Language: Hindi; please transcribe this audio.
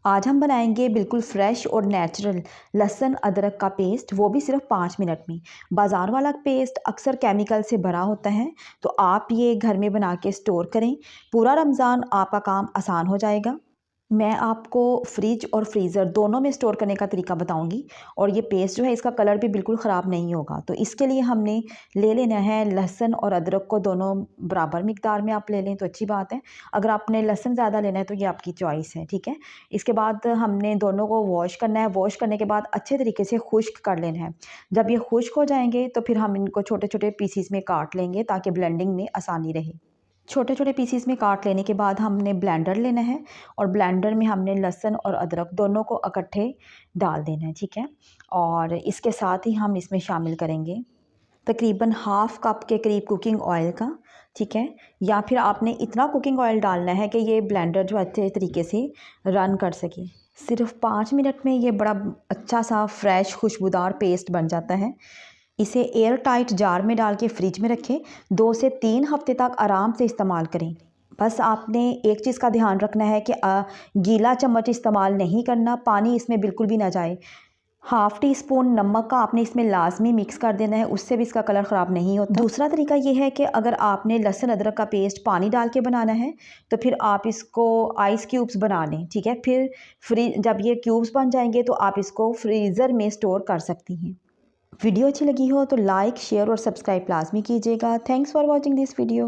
आज हम बनाएंगे बिल्कुल फ्रेश और नेचुरल लहसुन अदरक का पेस्ट, वो भी सिर्फ 5 मिनट में। बाज़ार वाला पेस्ट अक्सर केमिकल से भरा होता है, तो आप ये घर में बना के स्टोर करें। पूरा रमज़ान आपका काम आसान हो जाएगा। मैं आपको फ्रिज और फ्रीज़र दोनों में स्टोर करने का तरीका बताऊंगी। और ये पेस्ट जो है इसका कलर भी बिल्कुल ख़राब नहीं होगा। तो इसके लिए हमने ले लेना है लहसुन और अदरक को, दोनों बराबर मिकदार में आप ले लें तो अच्छी बात है। अगर आपने लहसुन ज़्यादा लेना है तो ये आपकी चॉइस है, ठीक है। इसके बाद हमने दोनों को वॉश करना है। वॉश करने के बाद अच्छे तरीके से खुश्क कर लेना है। जब ये खुश्क हो जाएंगे तो फिर हम इनको छोटे छोटे पीसीस में काट लेंगे ताकि ब्लेंडिंग में आसानी रहे। छोटे छोटे पीसीस में काट लेने के बाद हमने ब्लेंडर लेना है और ब्लेंडर में हमने लहसुन और अदरक दोनों को इकट्ठे डाल देना है, ठीक है। और इसके साथ ही हम इसमें शामिल करेंगे तकरीबन हाफ़ कप के करीब कुकिंग ऑयल का, ठीक है। या फिर आपने इतना कुकिंग ऑयल डालना है कि ये ब्लेंडर जो अच्छे तरीके से रन कर सके। सिर्फ 5 मिनट में ये बड़ा अच्छा सा फ्रेश खुशबूदार पेस्ट बन जाता है। इसे एयर टाइट जार में डाल के फ्रिज में रखें। 2 से 3 हफ्ते तक आराम से इस्तेमाल करें। बस आपने एक चीज़ का ध्यान रखना है कि गीला चम्मच इस्तेमाल नहीं करना, पानी इसमें बिल्कुल भी ना जाए। हाफ़ टी स्पून नमक का आपने इसमें लाजमी मिक्स कर देना है, उससे भी इसका कलर ख़राब नहीं होता। दूसरा तरीका ये है कि अगर आपने लहसुन अदरक का पेस्ट पानी डाल के बनाना है तो फिर आप इसको आइस क्यूब्स बना लें, ठीक है। फिर जब ये क्यूब्स बन जाएंगे तो आप इसको फ्रीज़र में स्टोर कर सकती हैं। वीडियो अच्छी लगी हो तो लाइक शेयर और सब्सक्राइब लाजमी कीजिएगा। Thanks for watching this video.